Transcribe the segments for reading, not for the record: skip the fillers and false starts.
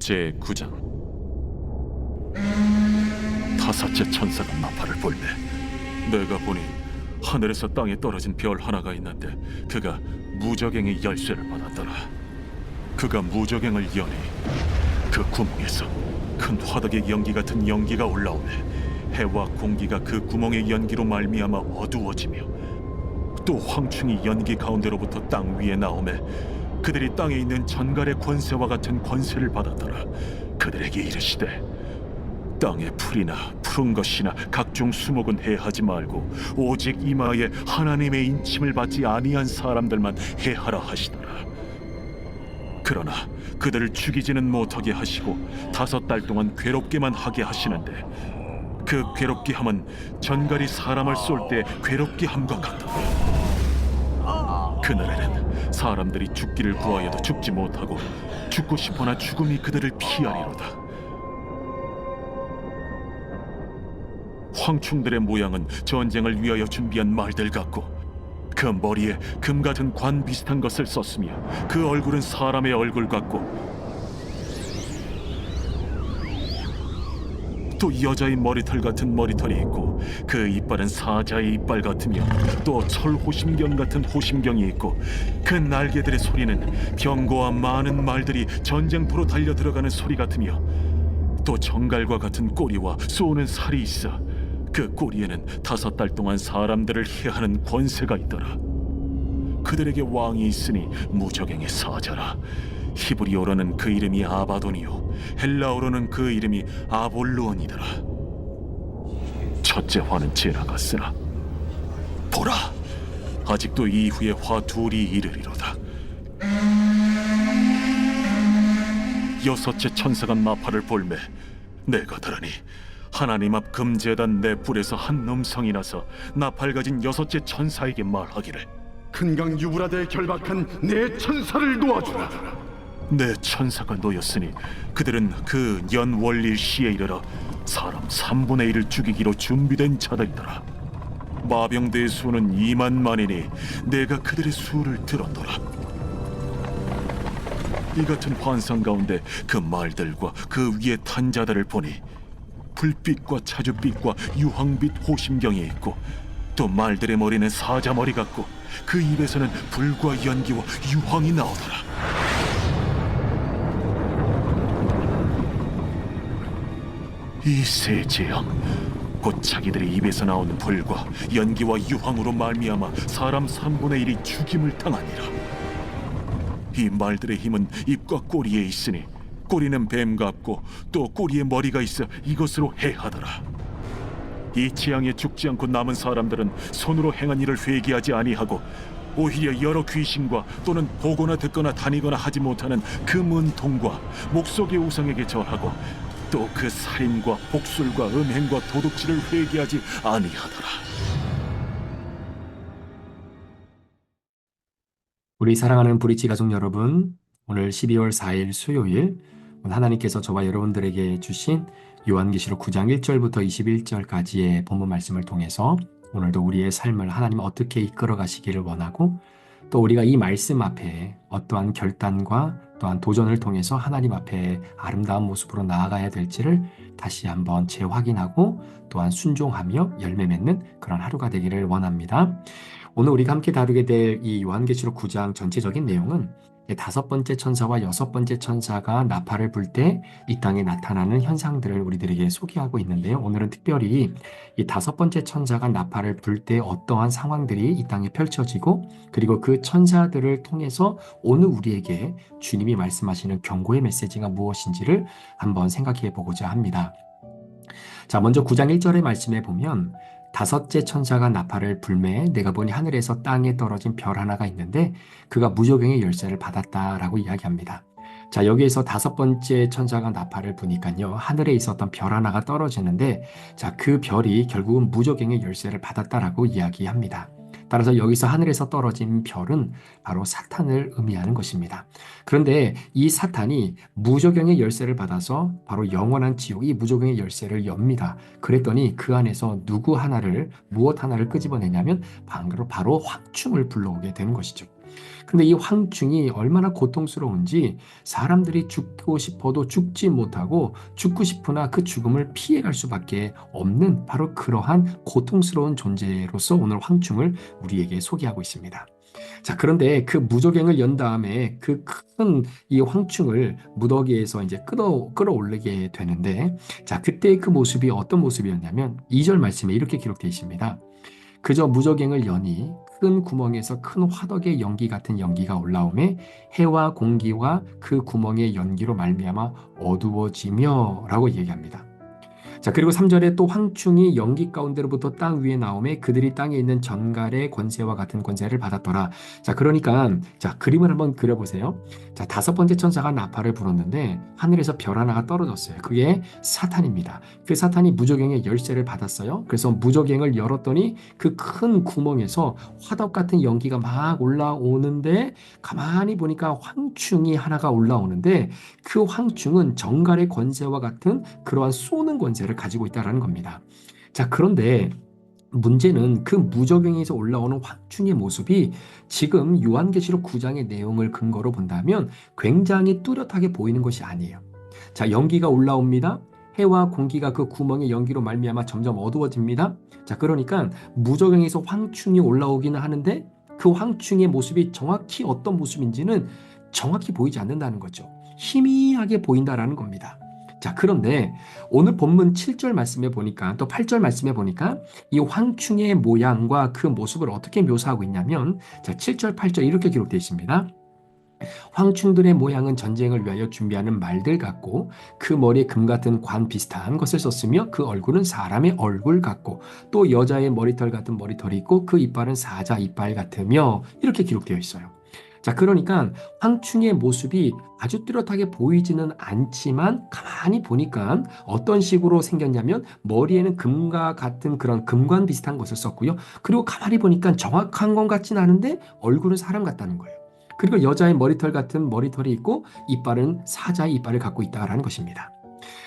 제9장. 다섯째 천사가 나팔을 불매 내가 보니 하늘에서 땅에 떨어진 별 하나가 있는데 그가 무저갱의 열쇠를 받았더라. 그가 무저갱을 여니 그 구멍에서 큰 화덕의 연기 같은 연기가 올라오매 해와 공기가 그 구멍의 연기로 말미암아 어두워지며 또 황충이 연기 가운데로부터 땅 위에 나오매 그들이 땅에 있는 전갈의 권세와 같은 권세를 받았더라. 그들에게 이르시되 땅의 풀이나 푸른 것이나 각종 수목은 해하지 말고 오직 이마에 하나님의 인침을 받지 아니한 사람들만 해하라 하시더라. 그러나 그들을 죽이지는 못하게 하시고 5달 동안 괴롭게만 하게 하시는데 그 괴롭게 함은 전갈이 사람을 쏠 때 괴롭게 함과 같더라. 그날에는 사람들이 죽기를 구하여도 죽지 못하고 죽고 싶으나 죽음이 그들을 피하리로다. 황충들의 모양은 전쟁을 위하여 준비한 말들 같고 그 머리에 금 같은 관 비슷한 것을 썼으며 그 얼굴은 사람의 얼굴 같고 또 여자의 머리털 같은 머리털이 있고 그 이빨은 사자의 이빨 같으며 또 철호심경 같은 호심경이 있고 그 날개들의 소리는 병거와 많은 말들이 전쟁터로 달려 들어가는 소리 같으며 또 정갈과 같은 꼬리와 쏘는 살이 있어 그 꼬리에는 5달 동안 사람들을 해하는 권세가 있더라. 그들에게 왕이 있으니 무저갱의 사자라. 히브리어로는 그 이름이 아바돈이요 헬라어로는 그 이름이 아볼루온이더라. 첫째 화는 지나갔으나 보라, 아직도 이후에 화 둘이 이르리로다. 여섯째 천사가 나팔을 불매 내가 들으니 하나님 앞 금제단 내 뿔에서 한 음성이 나서 나팔 가진 여섯째 천사에게 말하기를 큰강 유브라데에 결박한 내 천사를 놓아주라. 내 천사가 놓였으니 그들은 그 연월일 시에 이르러 사람 3분의 1을 죽이기로 준비된 자들이더라. 마병대의 수는 2만만이니 내가 그들의 수를 들었더라. 이 같은 환상 가운데 그 말들과 그 위에 탄 자들을 보니 불빛과 차주빛과 유황빛 호심경이 있고 또 말들의 머리는 사자 머리 같고 그 입에서는 불과 연기와 유황이 나오더라. 이 세 재앙 곧 자기들의 입에서 나오는 불과 연기와 유황으로 말미암아 사람 3분의 1이 죽임을 당하니라. 이 말들의 힘은 입과 꼬리에 있으니 꼬리는 뱀 같고 또 꼬리에 머리가 있어 이것으로 해하더라. 이 재앙에 죽지 않고 남은 사람들은 손으로 행한 일을 회개하지 아니하고 오히려 여러 귀신과 또는 보거나 듣거나 다니거나 하지 못하는 그 문통과 목속의 우상에게 절하고 또 그 살인과 복술과 음행과 도둑질을 회개하지 아니하더라. 우리 사랑하는 브릿지 가족 여러분, 오늘 12월 4일 수요일 하나님께서 저와 여러분들에게 주신 요한계시록 9장 1절부터 21절까지의 본문 말씀을 통해서 오늘도 우리의 삶을 하나님 어떻게 이끌어 가시기를 원하고 또 우리가 이 말씀 앞에 어떠한 결단과 또한 도전을 통해서 하나님 앞에 아름다운 모습으로 나아가야 될지를 다시 한번 재확인하고 또한 순종하며 열매 맺는 그런 하루가 되기를 원합니다. 오늘 우리가 함께 다루게 될 이 요한계시록 9장 전체적인 내용은 5번째 천사와 6번째 천사가 나팔을 불 때 이 땅에 나타나는 현상들을 우리들에게 소개하고 있는데요. 오늘은 특별히 이 5번째 천사가 나팔을 불 때 어떠한 상황들이 이 땅에 펼쳐지고 그리고 그 천사들을 통해서 오늘 우리에게 주님이 말씀하시는 경고의 메시지가 무엇인지를 한번 생각해 보고자 합니다. 자, 먼저 9장 1절의 말씀에 보면 5째 천사가 나팔을 불매 내가 보니 하늘에서 땅에 떨어진 별 하나가 있는데 그가 무저갱의 열쇠를 받았다라고 이야기합니다. 자, 여기에서 5번째 천사가 나팔을 부니까요, 하늘에 있었던 별 하나가 떨어지는데 자, 그 별이 결국은 무저갱의 열쇠를 받았다라고 이야기합니다. 따라서 여기서 하늘에서 떨어진 별은 바로 사탄을 의미하는 것입니다. 그런데 이 사탄이 무저갱의 열쇠를 받아서 바로 영원한 지옥, 이 무저갱의 열쇠를 엽니다. 그랬더니 그 안에서 무엇 하나를 끄집어내냐면 바로 황충을 불러오게 되는 것이죠. 근데 이 황충이 얼마나 고통스러운지 사람들이 죽고 싶어도 죽지 못하고 죽고 싶으나 그 죽음을 피해갈 수밖에 없는 바로 그러한 고통스러운 존재로서 오늘 황충을 우리에게 소개하고 있습니다. 자, 그런데 그 무저갱을 연 다음에 그 큰 이 황충을 무더기에서 이제 끌어올리게 되는데, 자, 그때 그 모습이 어떤 모습이었냐면 2절 말씀에 이렇게 기록되어 있습니다. 그저 무저갱을 여니 큰 구멍에서 큰 화덕의 연기 같은 연기가 올라오매 해와 공기와 그 구멍의 연기로 말미암아 어두워지며 라고 얘기합니다. 자, 그리고 3절에 또 황충이 연기 가운데로부터 땅 위에 나오매 그들이 땅에 있는 전갈의 권세와 같은 권세를 받았더라. 자, 그러니까 자, 그림을 한번 그려보세요. 자, 5번째 천사가 나팔을 불었는데 하늘에서 별 하나가 떨어졌어요. 그게 사탄입니다. 그 사탄이 무저갱의 열쇠를 받았어요. 그래서 무저갱을 열었더니 그 큰 구멍에서 화덕 같은 연기가 막 올라오는데 가만히 보니까 황충이 하나가 올라오는데 그 황충은 정갈의 권세와 같은 그러한 쏘는 권세를 가지고 있다는 겁니다. 자, 그런데 문제는 그 무저갱에서 올라오는 황충의 모습이 지금 요한계시록 9장의 내용을 근거로 본다면 굉장히 뚜렷하게 보이는 것이 아니에요. 자, 연기가 올라옵니다. 해와 공기가 그 구멍의 연기로 말미암아 점점 어두워집니다. 자, 그러니까 무저갱에서 황충이 올라오기는 하는데 그 황충의 모습이 정확히 어떤 모습인지는 정확히 보이지 않는다는 거죠. 희미하게 보인다라는 겁니다. 자, 그런데 오늘 본문 7절 말씀에 보니까 또 8절 말씀에 보니까 이 황충의 모양과 그 모습을 어떻게 묘사하고 있냐면 자, 7절 8절 이렇게 기록되어 있습니다. 황충들의 모양은 전쟁을 위하여 준비하는 말들 같고 그 머리에 금 같은 관 비슷한 것을 썼으며 그 얼굴은 사람의 얼굴 같고 또 여자의 머리털 같은 머리털이 있고 그 이빨은 사자 이빨 같으며 이렇게 기록되어 있어요. 자, 그러니까 황충의 모습이 아주 뚜렷하게 보이지는 않지만 가만히 보니까 어떤 식으로 생겼냐면 머리에는 금과 같은 그런 금관 비슷한 것을 썼고요. 그리고 가만히 보니까 정확한 것 같진 않은데 얼굴은 사람 같다는 거예요. 그리고 여자의 머리털 같은 머리털이 있고 이빨은 사자의 이빨을 갖고 있다라는 것입니다.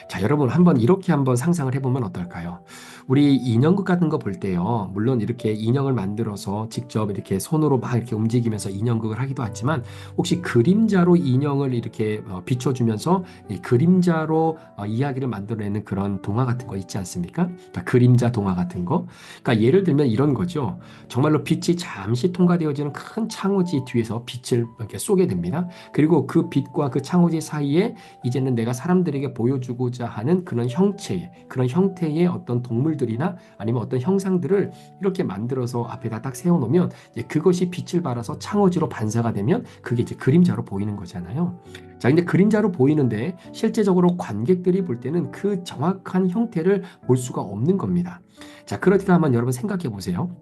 자, 여러분 한번 이렇게 한번 상상을 해보면 어떨까요? 우리 인형극 같은 거 볼 때요. 물론 이렇게 인형을 만들어서 직접 이렇게 손으로 막 이렇게 움직이면서 인형극을 하기도 하지만 혹시 그림자로 인형을 이렇게 비춰주면서 이 그림자로 이야기를 만들어내는 그런 동화 같은 거 있지 않습니까? 그러니까 그림자 동화 같은 거. 그러니까 예를 들면 이런 거죠. 정말로 빛이 잠시 통과되어지는 큰 창호지 뒤에서 빛을 이렇게 쏘게 됩니다. 그리고 그 빛과 그 창호지 사이에 이제는 내가 사람들에게 보여주고자 하는 그런 형태의 어떤 동물들이나 아니면 어떤 형상들을 이렇게 만들어서 앞에다 딱 세워놓으면 이제 그것이 빛을 발해서 창호지로 반사가 되면 그게 이제 그림자로 보이는 거잖아요. 자, 근데 그림자로 보이는데 실제적으로 관객들이 볼 때는 그 정확한 형태를 볼 수가 없는 겁니다. 자, 그러니까 한번 여러분 생각해 보세요.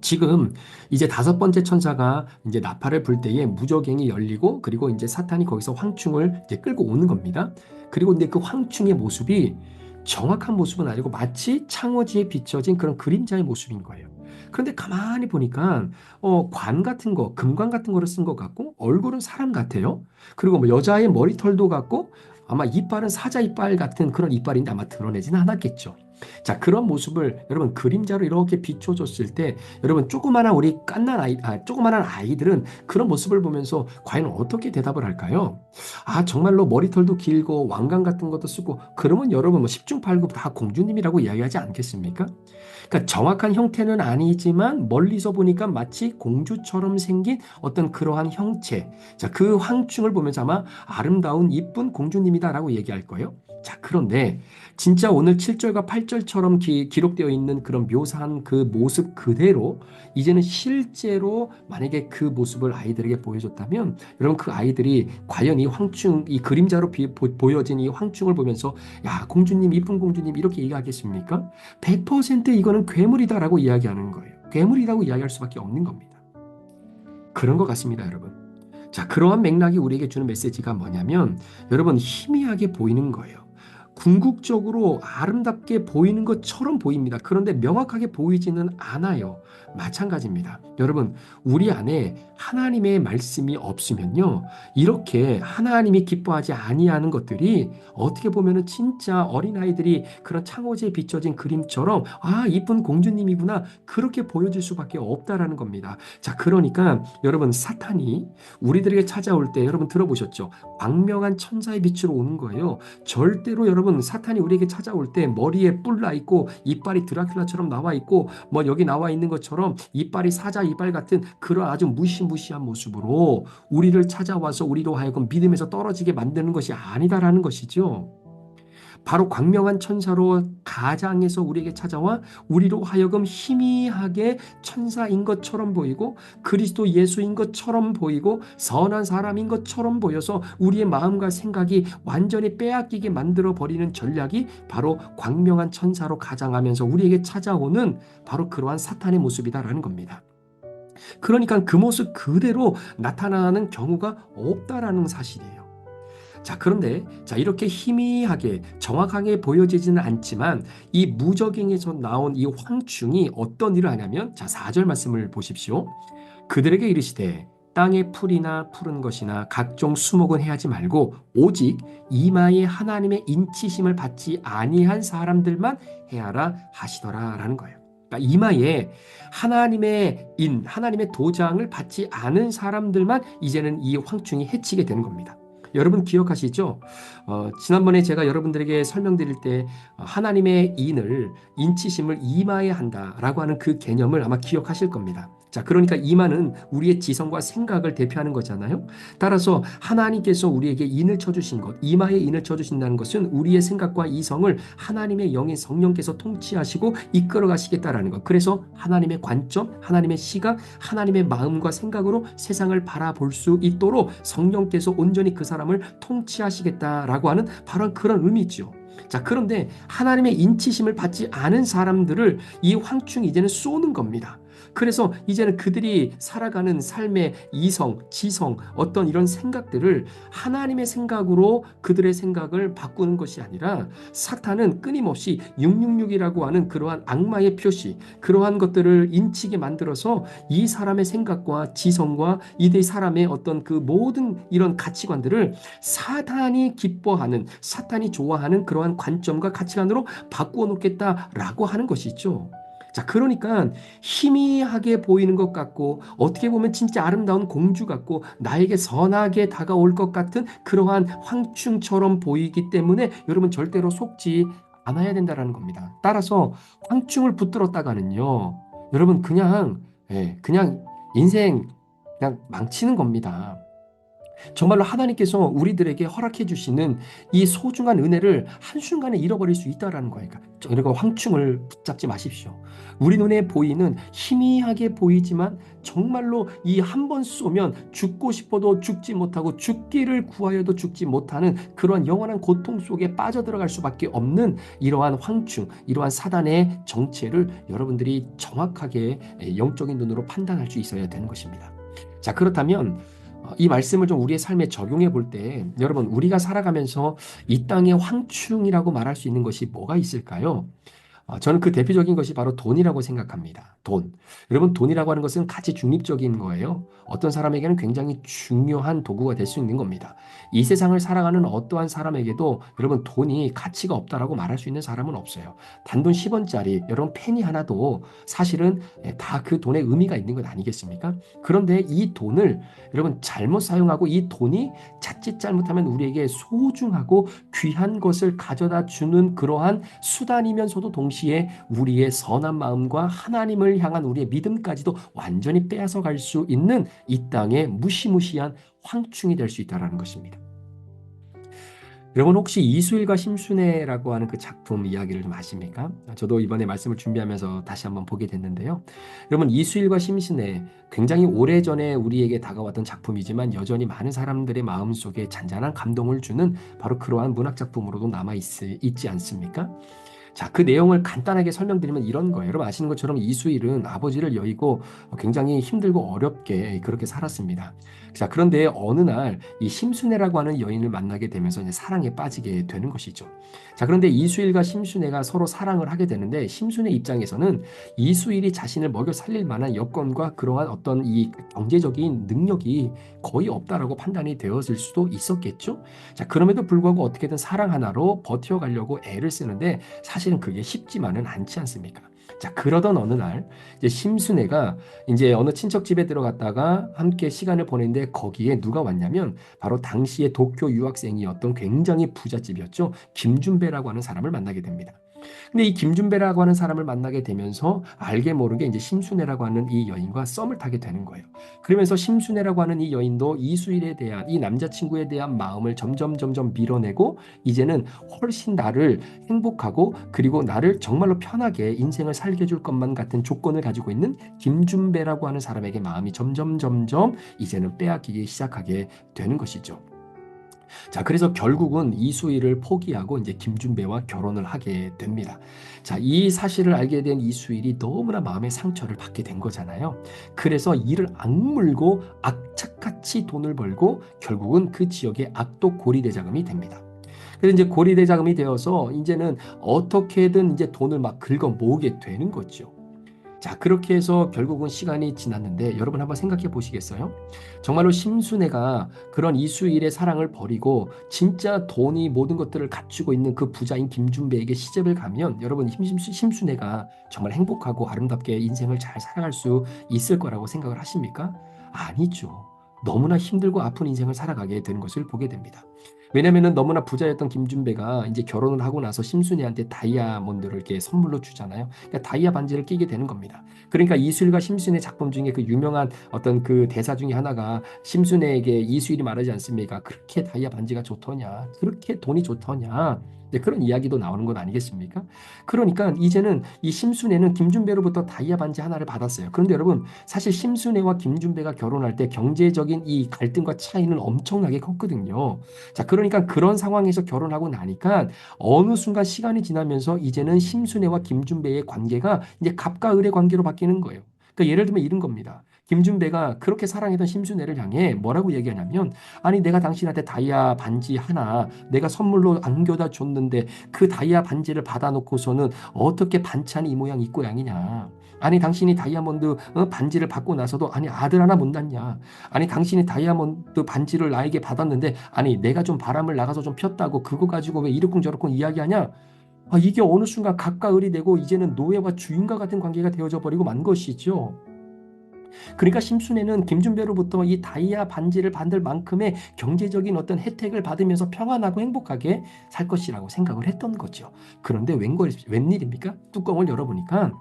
지금 이제 5번째 천사가 이제 나팔을 불 때에 무저갱이 열리고 그리고 이제 사탄이 거기서 황충을 이제 끌고 오는 겁니다. 그리고 근데 그 황충의 모습이 정확한 모습은 아니고 마치 창호지에 비춰진 그런 그림자의 모습인 거예요. 그런데 가만히 보니까 관 같은 거, 금관 같은 거를 쓴 것 같고 얼굴은 사람 같아요. 그리고 뭐 여자의 머리털도 같고 아마 이빨은 사자 이빨 같은 그런 이빨인데 아마 드러내지는 않았겠죠. 자, 그런 모습을 여러분 그림자로 이렇게 비춰줬을 때 여러분 조그만한 아이들은 그런 모습을 보면서 과연 어떻게 대답을 할까요? 아, 정말로 머리털도 길고 왕관 같은 것도 쓰고 그러면 여러분 뭐 10중 8구 다 공주님이라고 이야기하지 않겠습니까? 그러니까 정확한 형태는 아니지만 멀리서 보니까 마치 공주처럼 생긴 어떤 그러한 형체. 자, 그 황충을 보면서 아마 아름다운 이쁜 공주님이다라고 얘기할 거예요. 자, 그런데 진짜 오늘 7절과 8절처럼 기록되어 있는 그런 묘사한 그 모습 그대로 이제는 실제로 만약에 그 모습을 아이들에게 보여줬다면 여러분 그 아이들이 과연 이 황충, 이 그림자로 보여진 이 황충을 보면서 야, 공주님, 이쁜 공주님 이렇게 얘기하겠습니까? 100% 이거는 괴물이다라고 이야기하는 거예요. 괴물이라고 이야기할 수밖에 없는 겁니다. 그런 것 같습니다, 여러분. 자, 그러한 맥락이 우리에게 주는 메시지가 뭐냐면 여러분 희미하게 보이는 거예요. 궁극적으로 아름답게 보이는 것처럼 보입니다. 그런데 명확하게 보이지는 않아요. 마찬가지입니다. 여러분, 우리 안에 하나님의 말씀이 없으면요, 이렇게 하나님이 기뻐하지 아니하는 것들이 어떻게 보면은 진짜 어린아이들이 그런 창호지에 비춰진 그림처럼 아, 이쁜 공주님이구나, 그렇게 보여질 수밖에 없다라는 겁니다. 자, 그러니까 여러분, 사탄이 우리들에게 찾아올 때 여러분 들어보셨죠? 광명한 천사의 빛으로 오는 거예요. 절대로 여러분, 사탄이 우리에게 찾아올 때 머리에 뿔 나 있고 이빨이 드라큘라처럼 나와 있고 뭐 여기 나와 있는 것처럼 이빨이 사자 이빨 같은 그런 아주 무시무시한 모습으로 우리를 찾아와서 우리로 하여금 믿음에서 떨어지게 만드는 것이 아니다라는 것이죠. 바로 광명한 천사로 가장에서 우리에게 찾아와 우리로 하여금 희미하게 천사인 것처럼 보이고 그리스도 예수인 것처럼 보이고 선한 사람인 것처럼 보여서 우리의 마음과 생각이 완전히 빼앗기게 만들어 버리는 전략이 바로 광명한 천사로 가장하면서 우리에게 찾아오는 바로 그러한 사탄의 모습이다라는 겁니다. 그러니까 그 모습 그대로 나타나는 경우가 없다라는 사실이에요. 자, 그런데 이렇게 희미하게 정확하게 보여지지는 않지만 이 무적행에서 나온 이 황충이 어떤 일을 하냐면, 자, 4절 말씀을 보십시오. 그들에게 이르시되 땅의 풀이나 푸른 것이나 각종 수목은 해하지 말고 오직 이마에 하나님의 인치심을 받지 아니한 사람들만 해하라 하시더라라는 거예요. 그러니까 이마에 하나님의 하나님의 도장을 받지 않은 사람들만 이제는 이 황충이 해치게 되는 겁니다. 여러분 기억하시죠? 지난번에 제가 여러분들에게 설명드릴 때 하나님의 인치심을 이마에 한다라고 하는 그 개념을 아마 기억하실 겁니다. 자, 그러니까 이마는 우리의 지성과 생각을 대표하는 거잖아요. 따라서 하나님께서 우리에게 인을 쳐주신 것, 이마에 인을 쳐주신다는 것은 우리의 생각과 이성을 하나님의 영의 성령께서 통치하시고 이끌어 가시겠다라는 것. 그래서 하나님의 관점, 하나님의 시각, 하나님의 마음과 생각으로 세상을 바라볼 수 있도록 성령께서 온전히 그 사람을 통치하시겠다라고 하는 바로 그런 의미죠. 자, 그런데 하나님의 인치심을 받지 않은 사람들을 이 황충이 이제는 쏘는 겁니다. 그래서 이제는 그들이 살아가는 삶의 이성, 지성, 어떤 이런 생각들을 하나님의 생각으로 그들의 생각을 바꾸는 것이 아니라 사탄은 끊임없이 666이라고 하는 그러한 악마의 표시, 그러한 것들을 인치게 만들어서 이 사람의 생각과 지성과 이들 사람의 어떤 그 모든 이런 가치관들을 사탄이 기뻐하는, 사탄이 좋아하는 그러한 관점과 가치관으로 바꾸어 놓겠다라고 하는 것이죠. 자, 그러니까 희미하게 보이는 것 같고 어떻게 보면 진짜 아름다운 공주 같고 나에게 선하게 다가올 것 같은 그러한 황충처럼 보이기 때문에 여러분 절대로 속지 않아야 된다는 겁니다. 따라서 황충을 붙들었다가는요, 여러분 그냥 인생 그냥 망치는 겁니다. 정말로 하나님께서 우리들에게 허락해 주시는 이 소중한 은혜를 한순간에 잃어버릴 수 있다는 거예요. 그러니까 황충을 붙잡지 마십시오. 우리 눈에 보이는 희미하게 보이지만 정말로 이 한 번 쏘면 죽고 싶어도 죽지 못하고 죽기를 구하여도 죽지 못하는 그러한 영원한 고통 속에 빠져들어갈 수밖에 없는 이러한 황충, 이러한 사단의 정체를 여러분들이 정확하게 영적인 눈으로 판단할 수 있어야 되는 것입니다. 자, 그렇다면 이 말씀을 좀 우리의 삶에 적용해 볼 때 여러분, 우리가 살아가면서 이 땅의 황충이라고 말할 수 있는 것이 뭐가 있을까요? 저는 그 대표적인 것이 바로 돈이라고 생각합니다. 돈. 여러분, 돈이라고 하는 것은 가치 중립적인 거예요. 어떤 사람에게는 굉장히 중요한 도구가 될 수 있는 겁니다. 이 세상을 살아가는 어떠한 사람에게도 여러분 돈이 가치가 없다라고 말할 수 있는 사람은 없어요. 단돈 10원짜리 여러분 페니 하나도 사실은 다 그 돈의 의미가 있는 것 아니겠습니까? 그런데 이 돈을 여러분 잘못 사용하고 이 돈이 자칫 잘못하면 우리에게 소중하고 귀한 것을 가져다 주는 그러한 수단이면서도 동시에 우리의 선한 마음과 하나님을 향한 우리의 믿음까지도 완전히 빼앗아 갈 수 있는 이 땅의 무시무시한 황충이 될 수 있다는 것입니다. 여러분 혹시 이수일과 심순애라고 하는 그 작품 이야기를 좀 아십니까? 저도 이번에 말씀을 준비하면서 다시 한번 보게 됐는데요. 여러분, 이수일과 심순애 굉장히 오래전에 우리에게 다가왔던 작품이지만 여전히 많은 사람들의 마음속에 잔잔한 감동을 주는 바로 그러한 문학 작품으로도 남아있지 않습니까? 자, 그 내용을 간단하게 설명드리면 이런 거예요. 여러분 아시는 것처럼 이수일은 아버지를 여의고 굉장히 힘들고 어렵게 그렇게 살았습니다. 자, 그런데 어느 날 이 심순애라고 하는 여인을 만나게 되면서 이제 사랑에 빠지게 되는 것이죠. 자, 그런데 이수일과 심순애가 서로 사랑을 하게 되는데 심순애 입장에서는 이수일이 자신을 먹여 살릴 만한 여건과 그러한 어떤 이 경제적인 능력이 거의 없다라고 판단이 되었을 수도 있었겠죠. 자, 그럼에도 불구하고 어떻게든 사랑 하나로 버텨가려고 애를 쓰는데 사실은 그게 쉽지만은 않지 않습니까? 자, 그러던 어느 날 이제 심순애가 이제 어느 친척 집에 들어갔다가 함께 시간을 보냈는데 거기에 누가 왔냐면 바로 당시의 도쿄 유학생이었던 굉장히 부잣집이었죠. 김준배라고 하는 사람을 만나게 됩니다. 근데 이 김준배라고 하는 사람을 만나게 되면서 알게 모르게 이제 심순애라고 하는 이 여인과 썸을 타게 되는 거예요. 그러면서 심순애라고 하는 이 여인도 이수일에 대한 이 남자친구에 대한 마음을 점점 밀어내고 이제는 훨씬 나를 행복하고 그리고 나를 정말로 편하게 인생을 살게 해줄 것만 같은 조건을 가지고 있는 김준배라고 하는 사람에게 마음이 점점 이제는 빼앗기기 시작하게 되는 것이죠. 자, 그래서 결국은 이수일을 포기하고 이제 김준배와 결혼을 하게 됩니다. 자, 이 사실을 알게 된 이수일이 너무나 마음의 상처를 받게 된 거잖아요. 그래서 이를 악물고 악착같이 돈을 벌고 결국은 그 지역의 악독 고리대자금이 됩니다. 그래서 이제 고리대자금이 되어서 이제는 어떻게든 이제 돈을 막 긁어 모으게 되는 거죠. 자, 그렇게 해서 결국은 시간이 지났는데 여러분 한번 생각해 보시겠어요? 정말로 심순애가 그런 이수일의 사랑을 버리고 진짜 돈이 모든 것들을 갖추고 있는 그 부자인 김준배에게 시집을 가면 여러분 심순애가 정말 행복하고 아름답게 인생을 잘 살아갈 수 있을 거라고 생각을 하십니까? 아니죠. 너무나 힘들고 아픈 인생을 살아가게 되는 것을 보게 됩니다. 왜냐면은 너무나 부자였던 김준배가 이제 결혼을 하고 나서 심순애한테 다이아몬드를 이렇게 선물로 주잖아요. 그러니까 다이아 반지를 끼게 되는 겁니다. 그러니까 이수일과 심순애 작품 중에 그 유명한 어떤 그 대사 중에 하나가 심순애에게 이수일이 말하지 않습니까? 그렇게 다이아 반지가 좋더냐? 그렇게 돈이 좋더냐? 네, 그런 이야기도 나오는 건 아니겠습니까? 그러니까 이제는 이 심순애는 김준배로부터 다이아 반지 하나를 받았어요. 그런데 여러분 사실 심순애와 김준배가 결혼할 때 경제적인 이 갈등과 차이는 엄청나게 컸거든요. 자, 그러니까 그런 상황에서 결혼하고 나니까 어느 순간 시간이 지나면서 이제는 심순애와 김준배의 관계가 이제 갑과 을의 관계로 바뀌는 거예요. 그러니까 예를 들면 이런 겁니다. 김준배가 그렇게 사랑했던 심순애를 향해 뭐라고 얘기하냐면 아니 내가 당신한테 다이아 반지 하나 내가 선물로 안겨다 줬는데 그 다이아 반지를 받아놓고서는 어떻게 반찬이 이 모양 이 꼴양이냐. 아니 당신이 다이아몬드 반지를 받고 나서도 아니 아들 하나 못 낳냐. 아니 당신이 다이아몬드 반지를 나에게 받았는데 아니 내가 좀 바람을 나가서 좀 폈다고 그거 가지고 왜 이러쿵저러쿵 이야기하냐. 아, 이게 어느 순간 갑과 을이 되고 이제는 노예와 주인과 같은 관계가 되어져 버리고 만 것이죠. 그러니까 심순애는 김준배로부터 이 다이아 반지를 받을 만큼의 경제적인 어떤 혜택을 받으면서 평안하고 행복하게 살 것이라고 생각을 했던 거죠. 그런데 웬일입니까? 뚜껑을 열어보니까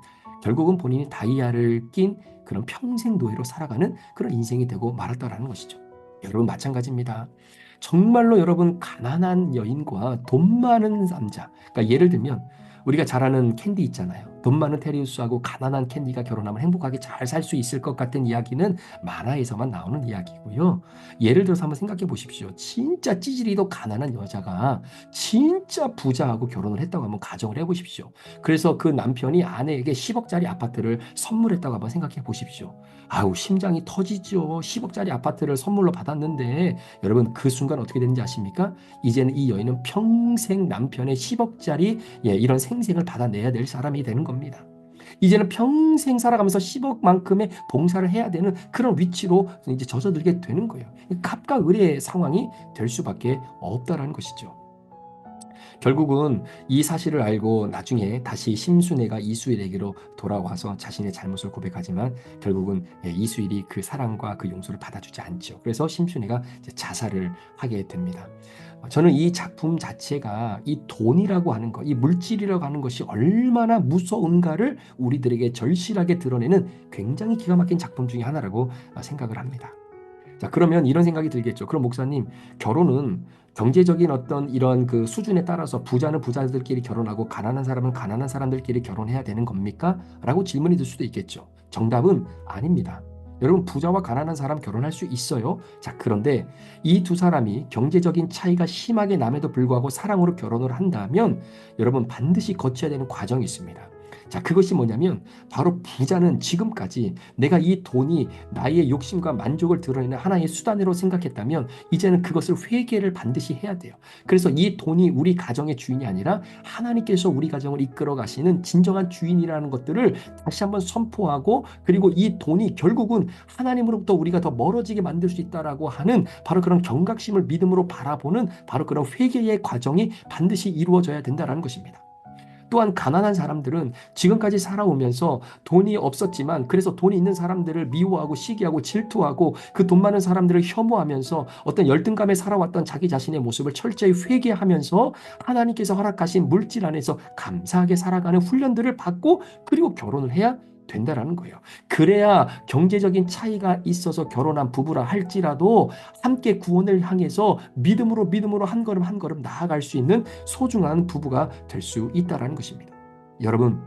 결국은 본인이 다이아를 낀 그런 평생 노예로 살아가는 그런 인생이 되고 말았다라는 것이죠. 여러분 마찬가지입니다. 정말로 여러분 가난한 여인과 돈 많은 남자. 그러니까 예를 들면 우리가 잘 아는 캔디 있잖아요. 돈 많은 테리우스하고 가난한 캔디가 결혼하면 행복하게 잘 살 수 있을 것 같은 이야기는 만화에서만 나오는 이야기고요. 예를 들어서 한번 생각해 보십시오. 진짜 찌질이도 가난한 여자가 진짜 부자하고 결혼을 했다고 한번 가정을 해보십시오. 그래서 그 남편이 아내에게 10억짜리 아파트를 선물했다고 한번 생각해 보십시오. 아우 심장이 터지죠. 10억짜리 아파트를 선물로 받았는데 여러분 그 순간 어떻게 되는지 아십니까? 이제는 이 여인은 평생 남편의 10억짜리 이런 생생을 받아내야 될 사람이 되는 겁니다. 이제는 평생 살아가면서 10억만큼의 봉사를 해야 되는 그런 위치로 이제 젖어들게 되는 거예요. 갑과 을의 상황이 될 수밖에 없다라는 것이죠. 결국은 이 사실을 알고 나중에 다시 심순애가 이수일에게로 돌아와서 자신의 잘못을 고백하지만 결국은 이수일이 그 사랑과 그 용서를 받아주지 않죠. 그래서 심순애가 이제 자살을 하게 됩니다. 저는 이 작품 자체가 이 돈이라고 하는 것, 이 물질이라고 하는 것이 얼마나 무서운가를 우리들에게 절실하게 드러내는 굉장히 기가 막힌 작품 중에 하나라고 생각을 합니다. 자, 그러면 이런 생각이 들겠죠. 그럼 목사님, 결혼은 경제적인 어떤 이런 그 수준에 따라서 부자는 부자들끼리 결혼하고 가난한 사람은 가난한 사람들끼리 결혼해야 되는 겁니까? 라고 질문이 들 수도 있겠죠. 정답은 아닙니다. 여러분, 부자와 가난한 사람 결혼할 수 있어요. 자, 그런데 이 두 사람이 경제적인 차이가 심하게 남에도 불구하고 사랑으로 결혼을 한다면 여러분 반드시 거쳐야 되는 과정이 있습니다. 자, 그것이 뭐냐면 바로 부자는 지금까지 내가 이 돈이 나의 욕심과 만족을 드러내는 하나의 수단으로 생각했다면 이제는 그것을 회개를 반드시 해야 돼요. 그래서 이 돈이 우리 가정의 주인이 아니라 하나님께서 우리 가정을 이끌어 가시는 진정한 주인이라는 것들을 다시 한번 선포하고, 그리고 이 돈이 결국은 하나님으로부터 우리가 더 멀어지게 만들 수 있다라고 하는 바로 그런 경각심을 믿음으로 바라보는 바로 그런 회개의 과정이 반드시 이루어져야 된다는 것입니다. 또한 가난한 사람들은 지금까지 살아오면서 돈이 없었지만 그래서 돈이 있는 사람들을 미워하고 시기하고 질투하고 그 돈 많은 사람들을 혐오하면서 어떤 열등감에 살아왔던 자기 자신의 모습을 철저히 회개하면서 하나님께서 허락하신 물질 안에서 감사하게 살아가는 훈련들을 받고 그리고 결혼을 해야 된다라는 거예요. 그래야 경제적인 차이가 있어서 결혼한 부부라 할지라도 함께 구원을 향해서 믿음으로 한 걸음 한 걸음 나아갈 수 있는 소중한 부부가 될 수 있다라는 것입니다. 여러분,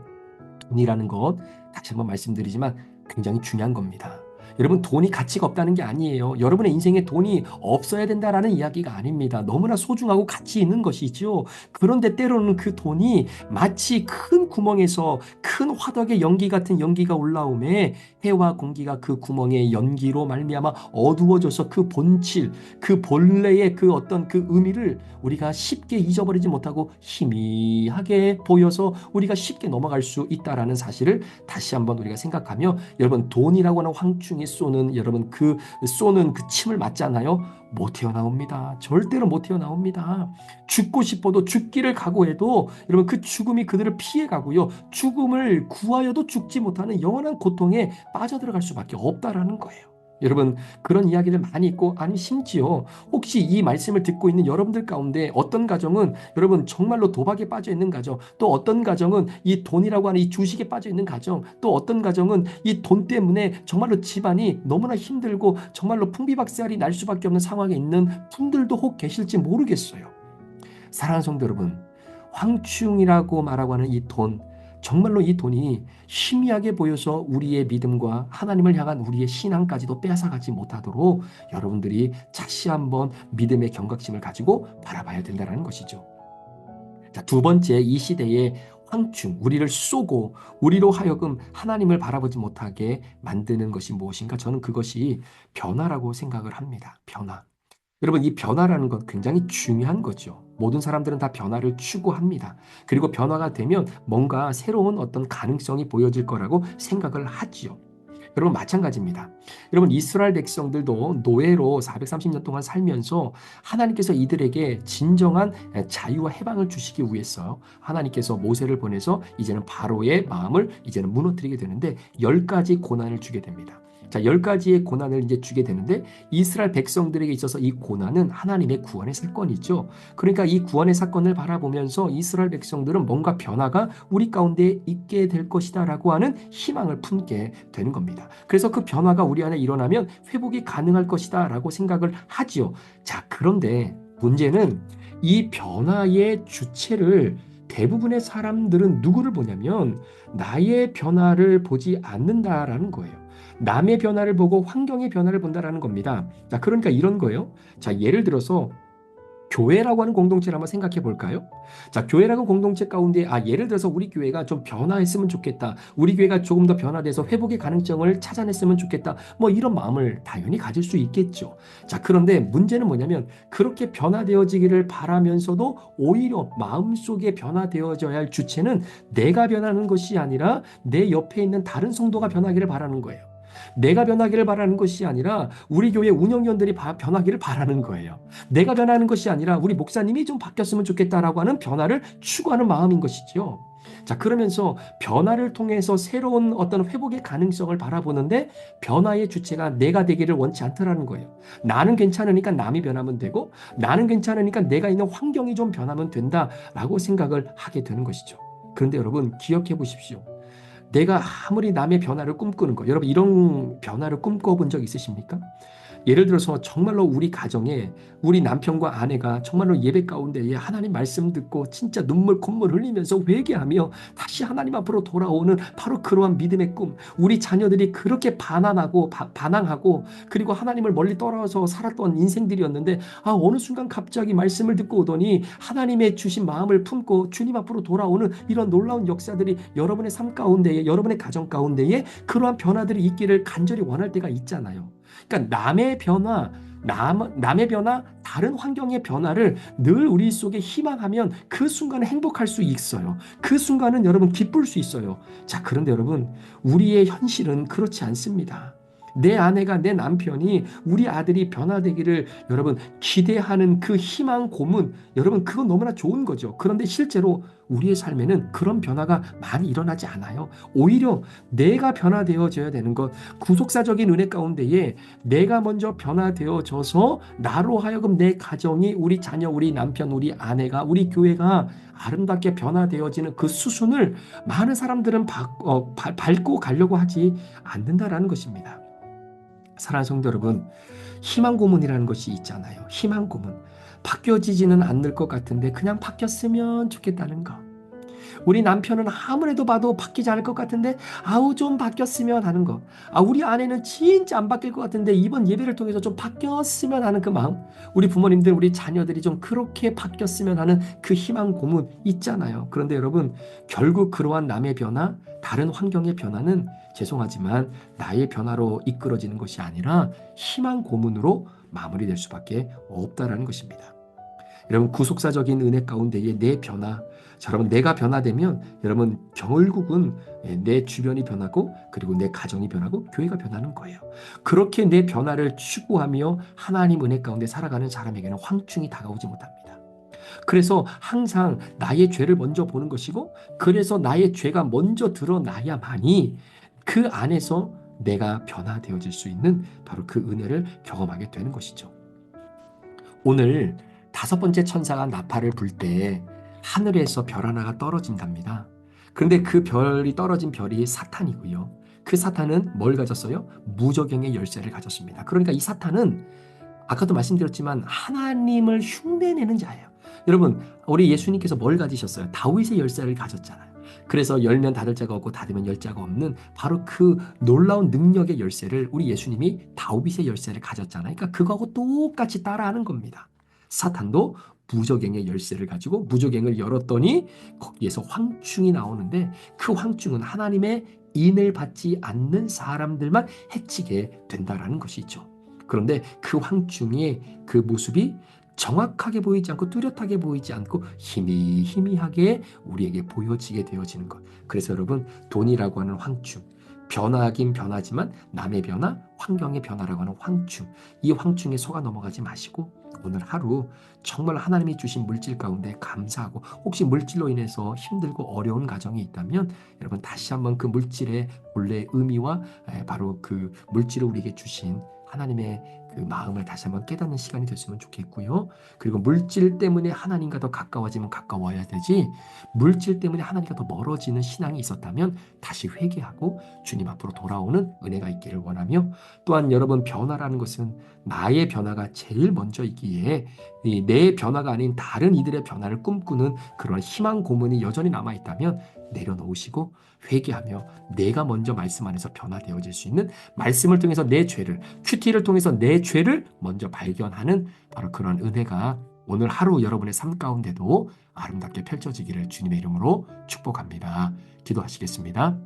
돈이라는 것 다시 한번 말씀드리지만 굉장히 중요한 겁니다. 여러분, 돈이 가치가 없다는 게 아니에요. 여러분의 인생에 돈이 없어야 된다라는 이야기가 아닙니다. 너무나 소중하고 가치 있는 것이죠. 그런데 때로는 그 돈이 마치 큰 구멍에서 큰 화덕의 연기 같은 연기가 올라오매 해와 공기가 그 구멍의 연기로 말미암아 어두워져서 그 본질, 그 본래의 그 어떤 그 의미를 우리가 쉽게 잊어버리지 못하고 희미하게 보여서 우리가 쉽게 넘어갈 수 있다라는 사실을 다시 한번 우리가 생각하며, 여러분, 돈이라고 하는 황충이 쏘는 여러분 그 쏘는 그 침을 맞잖아요. 못 태어나옵니다. 절대로 못 태어나옵니다. 죽고 싶어도 죽기를 각오해도 여러분 그 죽음이 그들을 피해가고요. 죽음을 구하여도 죽지 못하는 영원한 고통에 빠져들어갈 수밖에 없다라는 거예요. 여러분, 그런 이야기들 많이 있고, 아니 심지어 혹시 이 말씀을 듣고 있는 여러분들 가운데 어떤 가정은 여러분 정말로 도박에 빠져 있는 가정, 또 어떤 가정은 이 돈이라고 하는 이 주식에 빠져 있는 가정, 또 어떤 가정은 이 돈 때문에 정말로 집안이 너무나 힘들고 정말로 풍비박살이 날 수밖에 없는 상황에 있는 분들도 혹 계실지 모르겠어요. 사랑하는 성도 여러분, 황충이라고 말하고 하는 이 돈, 정말로 이 돈이 희미하게 보여서 우리의 믿음과 하나님을 향한 우리의 신앙까지도 빼앗아가지 못하도록 여러분들이 다시 한번 믿음의 경각심을 가지고 바라봐야 된다는 것이죠. 자, 두 번째, 이 시대의 황충, 우리를 쏘고 우리로 하여금 하나님을 바라보지 못하게 만드는 것이 무엇인가? 저는 그것이 변화라고 생각을 합니다. 변화. 여러분, 이 변화라는 건 굉장히 중요한 거죠. 모든 사람들은 다 변화를 추구합니다. 그리고 변화가 되면 뭔가 새로운 어떤 가능성이 보여질 거라고 생각을 하지요. 여러분, 마찬가지입니다. 여러분, 이스라엘 백성들도 노예로 430년 동안 살면서 하나님께서 이들에게 진정한 자유와 해방을 주시기 위해서 하나님께서 모세를 보내서 이제는 바로의 마음을 이제는 무너뜨리게 되는데 10가지 고난을 주게 됩니다. 자, 10가지의 고난을 이제 주게 되는데 이스라엘 백성들에게 있어서 이 고난은 하나님의 구원의 사건이죠. 그러니까 이 구원의 사건을 바라보면서 이스라엘 백성들은 뭔가 변화가 우리 가운데 있게 될 것이다라고 하는 희망을 품게 되는 겁니다. 그래서 그 변화가 우리 안에 일어나면 회복이 가능할 것이다라고 생각을 하지요. 자, 그런데 문제는 이 변화의 주체를 대부분의 사람들은 누구를 보냐면 나의 변화를 보지 않는다라는 거예요. 남의 변화를 보고 환경의 변화를 본다라는 겁니다. 자, 그러니까 이런 거예요. 자, 예를 들어서 교회라고 하는 공동체를 한번 생각해 볼까요? 자, 교회라고 공동체 가운데 예를 들어서 우리 교회가 좀 변화했으면 좋겠다. 우리 교회가 조금 더 변화돼서 회복의 가능성을 찾아냈으면 좋겠다. 뭐 이런 마음을 당연히 가질 수 있겠죠. 자, 그런데 문제는 뭐냐면 그렇게 변화되어지기를 바라면서도 오히려 마음속에 변화되어져야 할 주체는 내가 변하는 것이 아니라 내 옆에 있는 다른 성도가 변하기를 바라는 거예요. 내가 변하기를 바라는 것이 아니라 우리 교회 운영위원들이 변하기를 바라는 거예요. 내가 변하는 것이 아니라 우리 목사님이 좀 바뀌었으면 좋겠다라고 하는 변화를 추구하는 마음인 것이죠. 자, 그러면서 변화를 통해서 새로운 어떤 회복의 가능성을 바라보는데 변화의 주체가 내가 되기를 원치 않더라는 거예요. 나는 괜찮으니까 남이 변하면 되고 나는 괜찮으니까 내가 있는 환경이 좀 변하면 된다라고 생각을 하게 되는 것이죠. 그런데 여러분, 기억해 보십시오. 내가 아무리 남의 변화를 꿈꾸는 거, 여러분 이런 변화를 꿈꿔본 적 있으십니까? 예를 들어서 정말로 우리 가정에 우리 남편과 아내가 정말로 예배 가운데에 하나님 말씀 듣고 진짜 눈물 콧물 흘리면서 회개하며 다시 하나님 앞으로 돌아오는 바로 그러한 믿음의 꿈, 우리 자녀들이 그렇게 반항하고 그리고 하나님을 멀리 떨어져 살았던 인생들이었는데 어느 순간 갑자기 말씀을 듣고 오더니 하나님의 주신 마음을 품고 주님 앞으로 돌아오는 이런 놀라운 역사들이 여러분의 삶 가운데에, 여러분의 가정 가운데에 그러한 변화들이 있기를 간절히 원할 때가 있잖아요. 그러니까 남의 변화, 다른 환경의 변화를 늘 우리 속에 희망하면 그 순간은 행복할 수 있어요. 그 순간은 여러분 기쁠 수 있어요. 자, 그런데 여러분, 우리의 현실은 그렇지 않습니다. 내 아내가, 내 남편이, 우리 아들이 변화되기를 여러분 기대하는 그 희망 고문, 여러분 그건 너무나 좋은 거죠. 그런데 실제로 우리의 삶에는 그런 변화가 많이 일어나지 않아요. 오히려 내가 변화되어져야 되는 것, 구속사적인 은혜 가운데에 내가 먼저 변화되어져서 나로 하여금 내 가정이, 우리 자녀, 우리 남편, 우리 아내가, 우리 교회가 아름답게 변화되어지는 그 수순을 많은 사람들은 밟고 가려고 하지 않는다라는 것입니다. 사랑하는 성도 여러분, 희망 고문이라는 것이 있잖아요. 희망 고문. 바뀌어지지는 않을 것 같은데 그냥 바뀌었으면 좋겠다는 거. 우리 남편은 아무래도 봐도 바뀌지 않을 것 같은데 좀 바뀌었으면 하는 거. 우리 아내는 진짜 안 바뀔 것 같은데 이번 예배를 통해서 좀 바뀌었으면 하는 그 마음. 우리 부모님들, 우리 자녀들이 좀 그렇게 바뀌었으면 하는 그 희망 고문 있잖아요. 그런데 여러분, 결국 그러한 남의 변화, 다른 환경의 변화는 죄송하지만 나의 변화로 이끌어지는 것이 아니라 희망 고문으로 마무리될 수밖에 없다라는 것입니다. 여러분, 구속사적인 은혜 가운데에 내 변화, 여러분 내가 변화되면 여러분 결국은 내 주변이 변하고 그리고 내 가정이 변하고 교회가 변하는 거예요. 그렇게 내 변화를 추구하며 하나님 은혜 가운데 살아가는 사람에게는 황충이 다가오지 못합니다. 그래서 항상 나의 죄를 먼저 보는 것이고, 그래서 나의 죄가 먼저 드러나야만이 그 안에서 내가 변화되어질 수 있는 바로 그 은혜를 경험하게 되는 것이죠. 오늘 5번째 천사가 나팔을 불 때 하늘에서 별 하나가 떨어진답니다. 그런데 그 별이 떨어진 별이 사탄이고요. 그 사탄은 뭘 가졌어요? 무저갱의 열쇠를 가졌습니다. 그러니까 이 사탄은 아까도 말씀드렸지만 하나님을 흉내내는 자예요. 여러분, 우리 예수님께서 뭘 가지셨어요? 다윗의 열쇠를 가졌잖아요. 그래서 열면 닫을 자가 없고 닫으면 열 자가 없는 바로 그 놀라운 능력의 열쇠를 우리 예수님이 다윗의 열쇠를 가졌잖아요. 그러니까 그거하고 똑같이 따라하는 겁니다. 사탄도 무저갱의 열쇠를 가지고 무저갱을 열었더니 거기에서 황충이 나오는데, 그 황충은 하나님의 인을 받지 않는 사람들만 해치게 된다라는 것이죠. 그런데 그 황충의 그 모습이 정확하게 보이지 않고 뚜렷하게 보이지 않고 희미하게 우리에게 보여지게 되어지는 것. 그래서 여러분, 돈이라고 하는 황충, 변화하긴 변하지만 남의 변화, 환경의 변화라고 하는 황충, 이 황충에 속아 넘어가지 마시고 오늘 하루 정말 하나님이 주신 물질 가운데 감사하고, 혹시 물질로 인해서 힘들고 어려운 가정이 있다면 여러분 다시 한번 그 물질의 본래의 의미와 바로 그 물질을 우리에게 주신 하나님의 그 마음을 다시 한번 깨닫는 시간이 됐으면 좋겠고요. 그리고 물질 때문에 하나님과 더 가까워지면 가까워야 되지, 물질 때문에 하나님과 더 멀어지는 신앙이 있었다면 다시 회개하고 주님 앞으로 돌아오는 은혜가 있기를 원하며, 또한 여러분, 변화라는 것은 나의 변화가 제일 먼저 있기에 내 변화가 아닌 다른 이들의 변화를 꿈꾸는 그런 희망 고문이 여전히 남아있다면 내려놓으시고 회개하며 내가 먼저 말씀 안에서 변화되어질 수 있는, 말씀을 통해서 내 죄를, 큐티를 통해서 내 죄를 먼저 발견하는 바로 그런 은혜가 오늘 하루 여러분의 삶 가운데도 아름답게 펼쳐지기를 주님의 이름으로 축복합니다. 기도하시겠습니다.